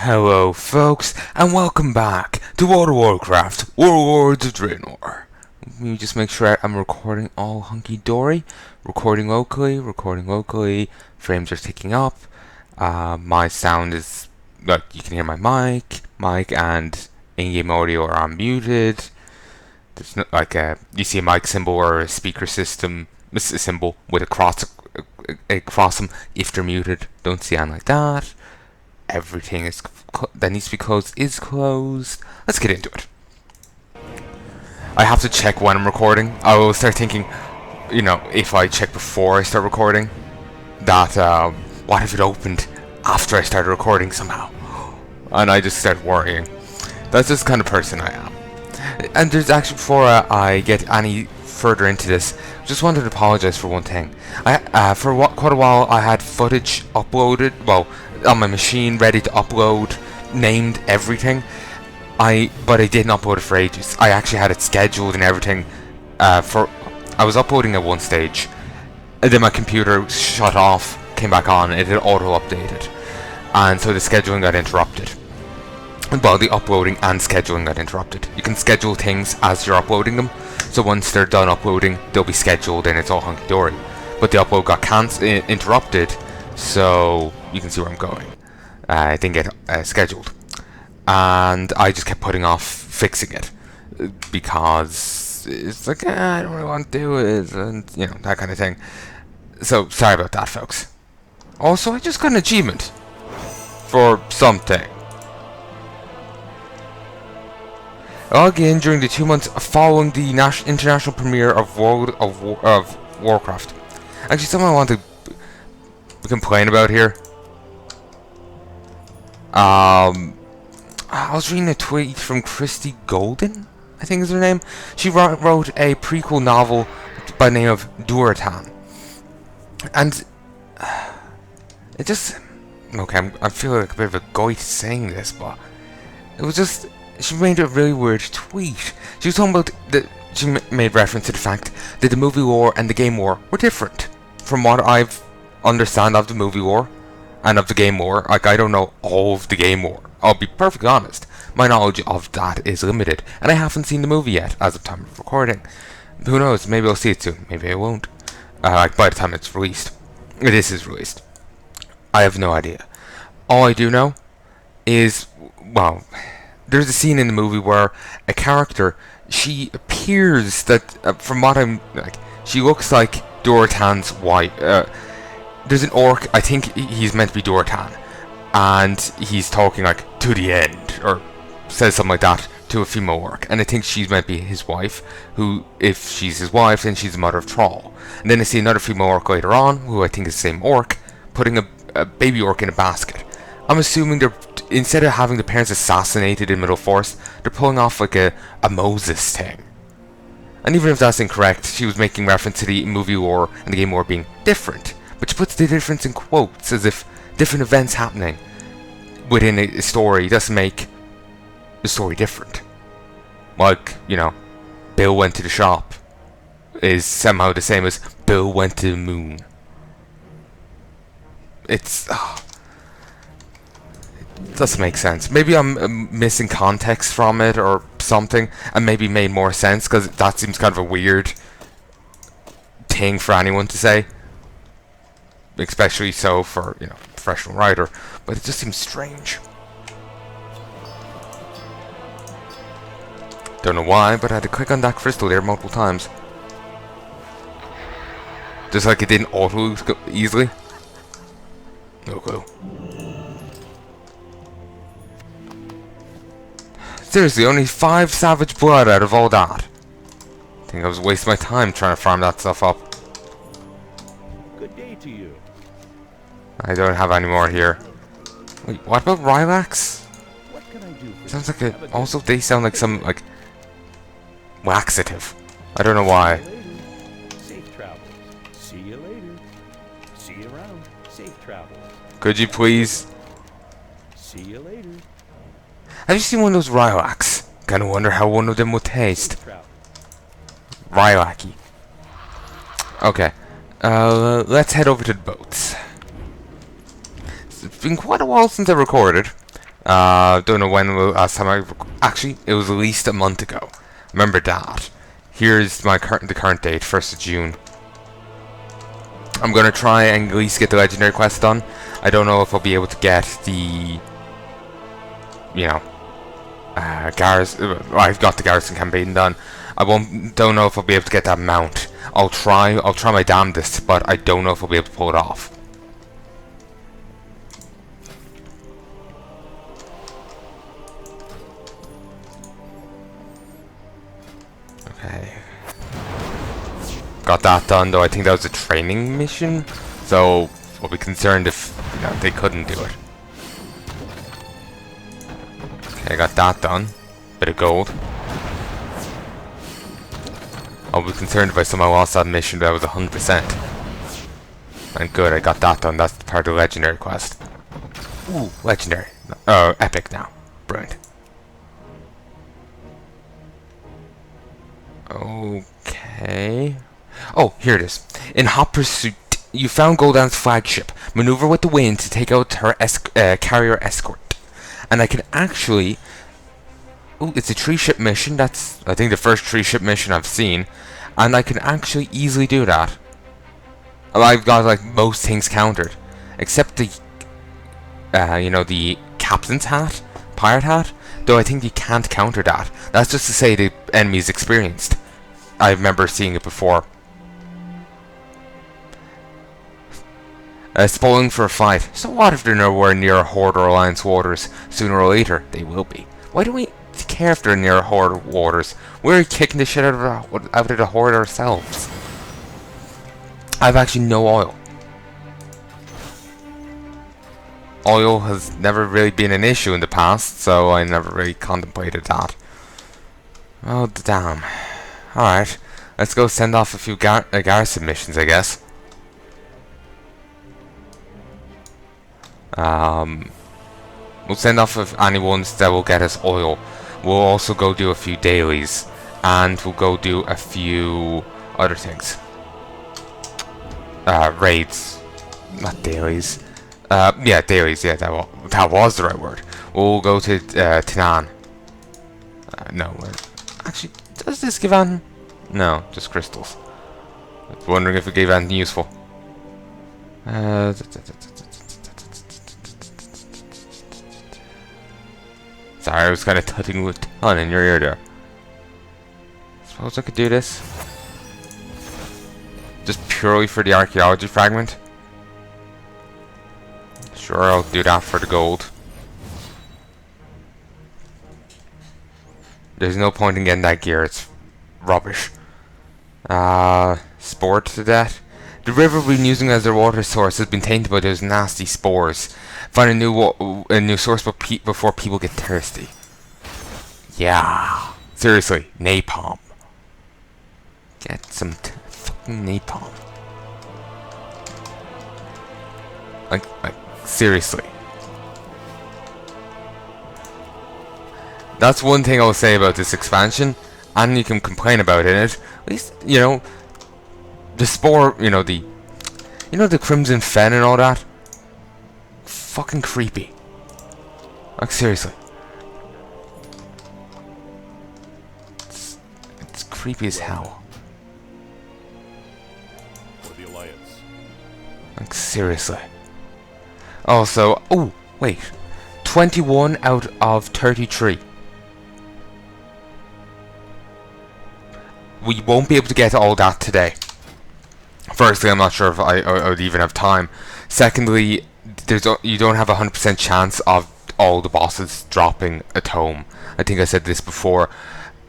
Hello folks, and welcome back to Warcraft Warlords of Draenor. Let me just make sure I'm recording all hunky-dory. Recording locally, frames are ticking up. My sound is, like, you can hear my mic and in-game audio are unmuted. There's no, you see a mic symbol or a speaker system, this is a symbol with across them if they're muted. Don't see anything like that. Everything is that needs to be closed is closed. Let's get into it. I have to check when I'm recording. I will start thinking, if I check before I start recording, that what if it opened after I started recording somehow? And I just start worrying. That's just the kind of person I am. And there's actually, before I get any further into this, just wanted to apologize for one thing. For quite a while I had footage uploaded, on my machine, ready to upload, named everything. But I didn't upload it for ages. I actually had it scheduled and everything. I was uploading at one stage, and then my computer shut off, came back on, and it had auto-updated, and so the scheduling got interrupted. Well, the uploading and scheduling got interrupted. You can schedule things as you're uploading them, so once they're done uploading, they'll be scheduled and it's all hunky-dory. But the upload got interrupted, so you can see where I'm going. It didn't get scheduled, and I just kept putting off fixing it because it's like, I don't really want to do it, and that kind of thing. So sorry about that, folks. Also, I just got an achievement for something. Log in during the 2 months following the international premiere of Warcraft. Actually, something I want to complain about here. I was reading a tweet from Christy Golden, I think is her name. She wrote a prequel novel by the name of Durotan. And it just... Okay, I feel like a bit of a goit saying this, but it was just... She made a really weird tweet. She was talking about she made reference to the fact that the movie lore and the game lore were different. From what I've understand of the movie lore and of the game lore, like, I don't know all of the game lore. I'll be perfectly honest. My knowledge of that is limited, and I haven't seen the movie yet as of time of recording. Who knows? Maybe I'll see it soon. Maybe I won't. By the time it's released, this is released. I have no idea. All I do know is, there's a scene in the movie where a character, she appears that, from what I'm, she looks like Durotan's wife. There's an orc, I think he's meant to be Durotan, and he's talking to the end, or says something like that to a female orc, and I think she's meant to be his wife, who, if she's his wife, then she's the mother of Thrall. And then I see another female orc later on, who I think is the same orc, putting a baby orc in a basket. I'm assuming they're, instead of having the parents assassinated in Middle Forest, they're pulling off a Moses thing. And even if that's incorrect, she was making reference to the movie lore and the game lore being different. But she puts the difference in quotes, as if different events happening within a story doesn't make the story different. Like, Bill went to the shop is somehow the same as Bill went to the moon. It doesn't make sense. Maybe I'm missing context from it or something, and maybe made more sense, because that seems kind of a weird thing for anyone to say, especially so for a professional writer. But it just seems strange. Don't know why, but I had to click on that crystal there multiple times, just like it didn't auto easily. No clue. Seriously, only 5 savage blood out of all that. I think I was wasting my time trying to farm that stuff up. Good day to you. I don't have any more here. Wait, what about Rylax? What can I do for Sounds you? like also they sound like some laxative. I don't know why. Safe travels. See you later. See you around. Safe travels. Could you please? See you later. Have you seen one of those Rylax? Kinda wonder how one of them would taste. Safe travels. Rylacky. Okay. Let's head over to the boats. It's been quite a while since I recorded. Don't know when last time actually, it was at least a month ago. Remember that. Here's my the current date, 1st of June. I'm gonna try and at least get the legendary quest done. I don't know if I'll be able to get the, you know, I've got the garrison campaign done. Don't know if I'll be able to get that mount. I'll try my damnedest, but I don't know if I'll be able to pull it off. Okay. Got that done, though I think that was a training mission, so I'll be concerned if, you know, they couldn't do it. Okay, I got that done. Bit of gold. I'll be concerned if I somehow lost that mission, but that was 100%. And good, I got that done. That's part of the legendary quest. Ooh, legendary. Epic now. Brilliant. Okay. Oh, here it is. In hot pursuit, you found Gul'dan's flagship. Maneuver with the wind to take out her carrier escort. And I can actually... Ooh, it's a 3-ship mission. That's, I think, the first 3-ship mission I've seen. And I can actually easily do that. I've got, like, most things countered. Except the, you know, the captain's hat. Pirate hat. Though I think you can't counter that. That's just to say the enemy's experienced. I remember seeing it before. Spoiling for a fight. So what if they're nowhere near Horde or Alliance waters? Sooner or later, they will be. Why do we care if they're near Horde waters? We're kicking the shit out of the Horde ourselves. I've actually no oil. Oil has never really been an issue in the past, so I never really contemplated that. Oh, damn. Alright, let's go send off a few garrison missions, I guess. We'll send off any ones that will get us oil. We'll also go do a few dailies, and we'll go do a few other things. Raids, not dailies. Yeah, dailies. Yeah, that was the right word. We'll go to Tanan. No, actually, does this give anything? No, just crystals. I was wondering if it gave anything useful. Sorry, I was kind of tutting with a ton in your ear there. Suppose I could do this. Just purely for the archaeology fragment. Sure, I'll do that for the gold. There's no point in getting that gear, it's rubbish. Sport to death. The river we've been using as their water source has been tainted by those nasty spores. Find a new source before people get thirsty. Yeah. Seriously, napalm. Get some fucking napalm. Like, seriously. That's one thing I'll say about this expansion, and you can complain about it. At least, you know, the spore, you know, the Crimson Fen and all that. Fucking creepy. Like, seriously. It's creepy as hell. For the Alliance. Like, seriously. Also, oh, wait. 21 out of 33. We won't be able to get all that today. Firstly, I'm not sure if I would even have time. Secondly, you don't have a 100% chance of all the bosses dropping a tome. I think I said this before.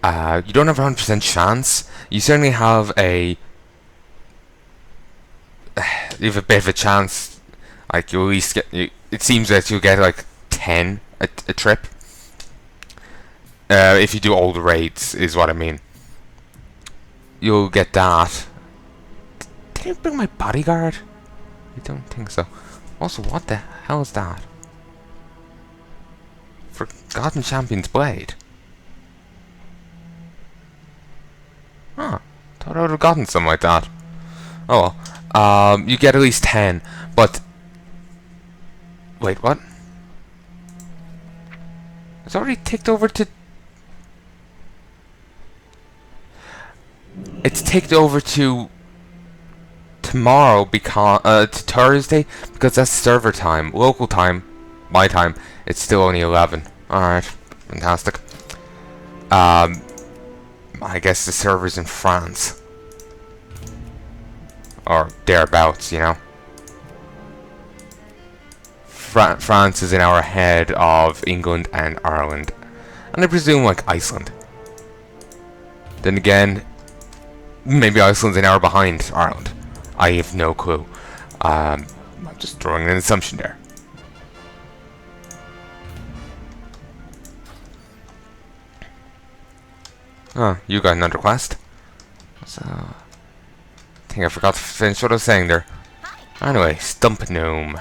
You don't have a 100% chance. You certainly have a you have a bit of a chance. Like, you at least get. It seems that you'll get like 10 a trip. If you do all the raids, is what I mean. You'll get that. Did I bring my bodyguard? I don't think so. Also, what the hell is that? Forgotten Champion's Blade. Huh. Thought I would have gotten something like that. Oh well. You get at least 10, but... Wait, what? It's already ticked over to... It's ticked over to tomorrow because to Thursday because that's server time. Local time, my time, it's still only 11. Alright, fantastic. I guess the server's in France. Or thereabouts, you know. France is an hour ahead of England and Ireland. And I presume like Iceland. Then again, maybe Iceland's an hour behind Ireland. I have no clue. I'm just throwing an assumption there. Oh, you got another quest. So, I think I forgot to finish what I was saying there. Anyway, Stump Gnome.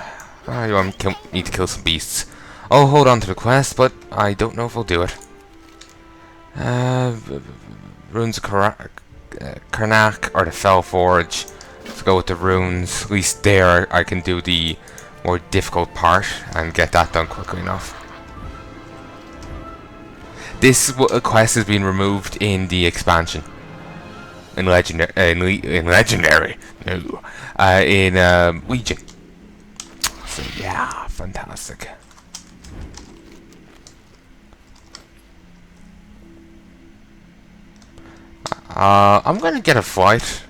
Oh, you want me to kill some beasts. I'll hold on to the quest, but I don't know if I'll do it. Runes of Karnak or the Fell Forge. Let's go with the runes. At least there I can do the more difficult part and get that done quickly enough. This quest has been removed in the expansion. In legendary. In legendary. No. In Legion. So yeah, fantastic. I'm gonna get a fight.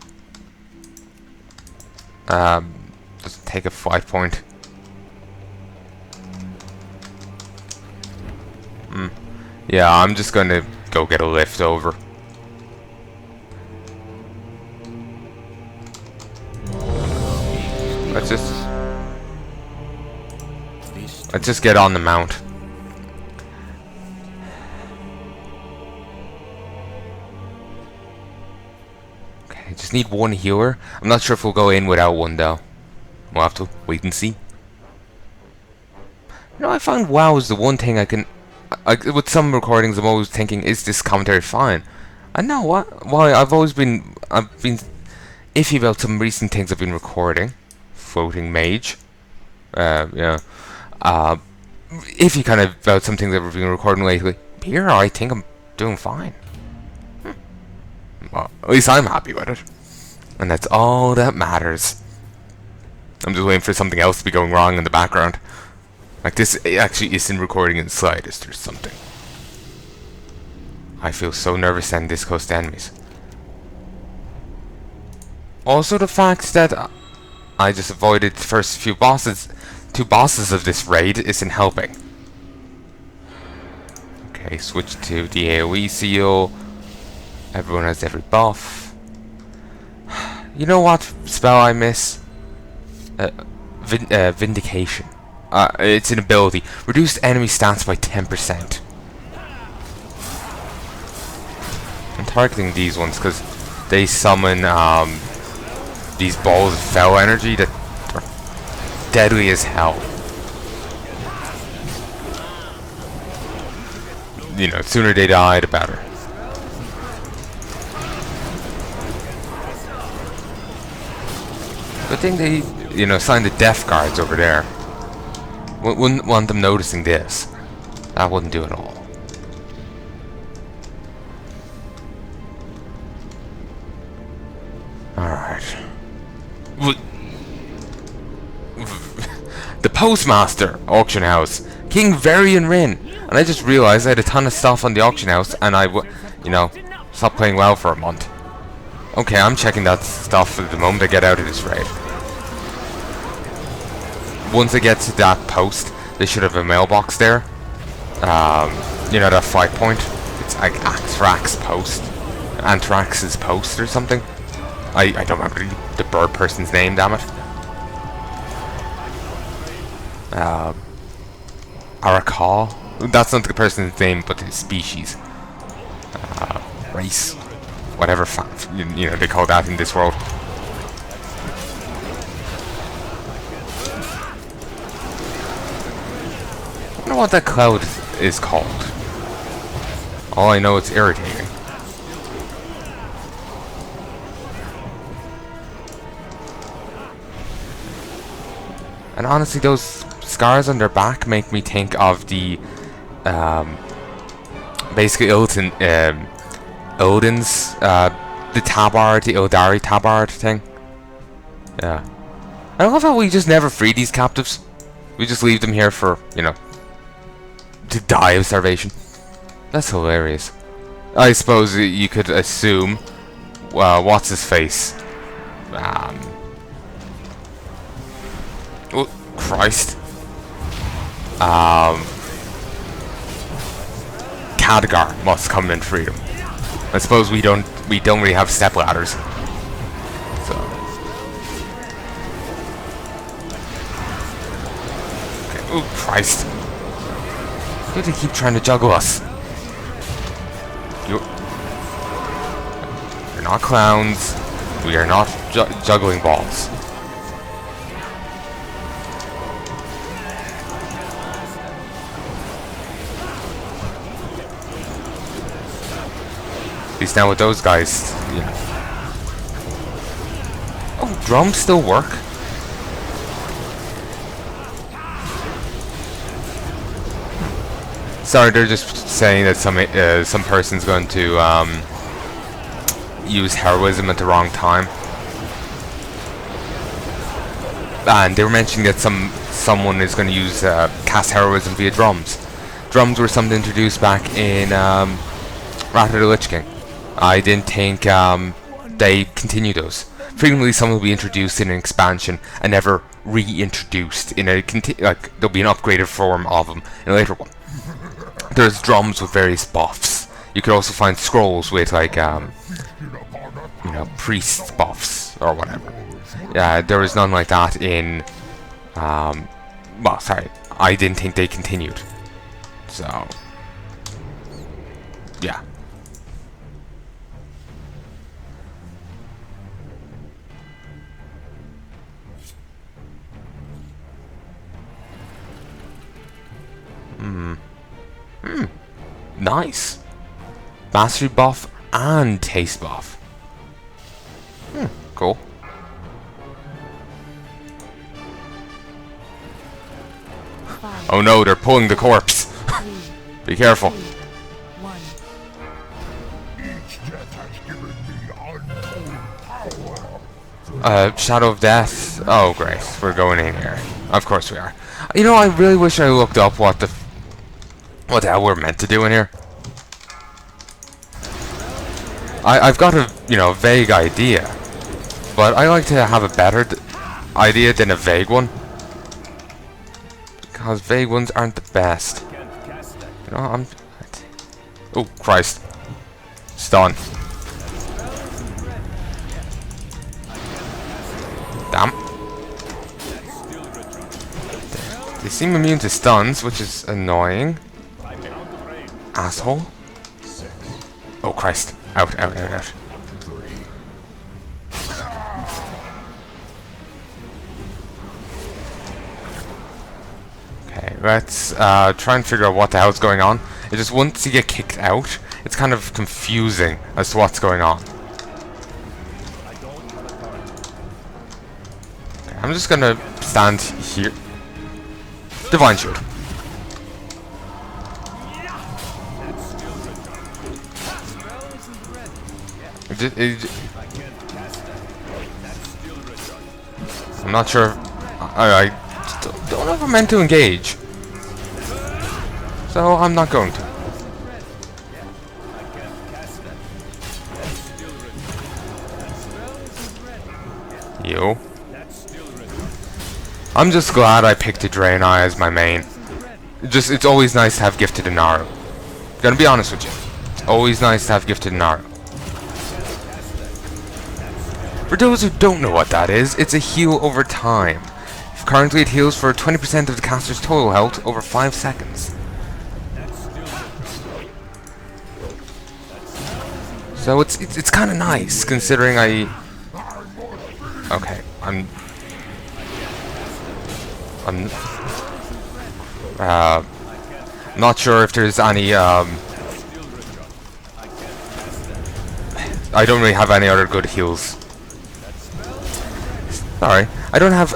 Just take a 5 point. Yeah, I'm just gonna go get a lift over. Let's just get on the mount. Okay, just need one healer. I'm not sure if we'll go in without one though. We'll have to wait and see. You know, I find WoW is the one thing I can... with some recordings I'm always thinking, is this commentary fine? I know why I've been iffy about some recent things I've been recording. Floating Mage. Yeah. Iffy kind of about some things that we've been recording lately. Here I think I'm doing fine. Well, at least I'm happy with it. And that's all that matters. I'm just waiting for something else to be going wrong in the background. Like this actually isn't recording in the slightest or something. I feel so nervous standing this close to enemies. Also the fact that I just avoided the first few bosses, 2 bosses of this raid isn't helping. Okay, switch to the AoE seal. Everyone has every buff. You know what spell I miss? Vindication. It's an ability. Reduced enemy stats by 10%. I'm targeting these ones because they summon these balls of fell energy that are deadly as hell. You know, the sooner they die, the better. Good thing they, you know, signed the death guards over there. Wouldn't want them noticing this. That wouldn't do it all. Alright. The Postmaster auction house. King Varian Rin. And I just realized I had a ton of stuff on the auction house and you know, stopped playing WoW for a month. Okay, I'm checking that stuff the moment I get out of this raid. Once I get to that post, they should have a mailbox there. You know, that 5 point? It's like Anthrax's post. Anthrax's post or something. I don't remember the bird person's name, damn it. Arakal? That's not the person's name, but the species. Race. Whatever you know they call that in this world. I don't know what that cloud is called. All I know, it's irritating. And honestly, those scars on their back make me think of the basically Odin's the tabard, the Eldari tabard thing. Yeah. I love how we just never free these captives. We just leave them here for, you know, to die of starvation. That's hilarious. I suppose you could assume, what's his face? Oh, Christ. Khadgar must come in freedom. I suppose we don't really have step ladders. So. Okay. Oh, Christ. Why do they keep trying to juggle us? You're not clowns. We are not juggling balls. At least now with those guys, yeah. Oh, drums still work? Sorry, they're just saying that some person's going to use heroism at the wrong time, and they were mentioning that someone is going to use cast heroism via drums. Drums were something introduced back in Wrath of the Lich King. I didn't think they continue those. Frequently, some will be introduced in an expansion and never reintroduced in a like there'll be an upgraded form of them in a later one. There's drums with various buffs. You could also find scrolls with like you know, priest buffs or whatever. Yeah, there was none like that in well, sorry, I didn't think they continued. So yeah. Nice. Mastery buff and taste buff. Cool. Oh no, they're pulling the corpse. Be careful. Shadow of Death. Oh great, we're going in here. Of course we are. You know, I really wish I looked up what the hell we're meant to do in here. I've got a, you know, vague idea, but I like to have a better idea than a vague one, because vague ones aren't the best. You know, oh Christ, stun. Damn. They seem immune to stuns, which is annoying. Asshole. Oh Christ. Out, out, out, out. Okay, let's try and figure out what the hell's going on. It's just once you get kicked out, it's kind of confusing as to what's going on. Okay, I'm just gonna stand here. Divine Shield. I'm not sure. I don't know if I'm meant to engage, so I'm not going to. You. I'm just glad I picked a Draenor as my main. It's always nice to have Gifted Inaru. Gonna be honest with you. It's always nice to have Gifted Inaru. For those who don't know what that is, it's a heal over time. Currently it heals for 20% of the caster's total health over 5 seconds. So it's kind of nice, considering okay, I'm not sure if there's any I don't really have any other good heals. Sorry, I don't have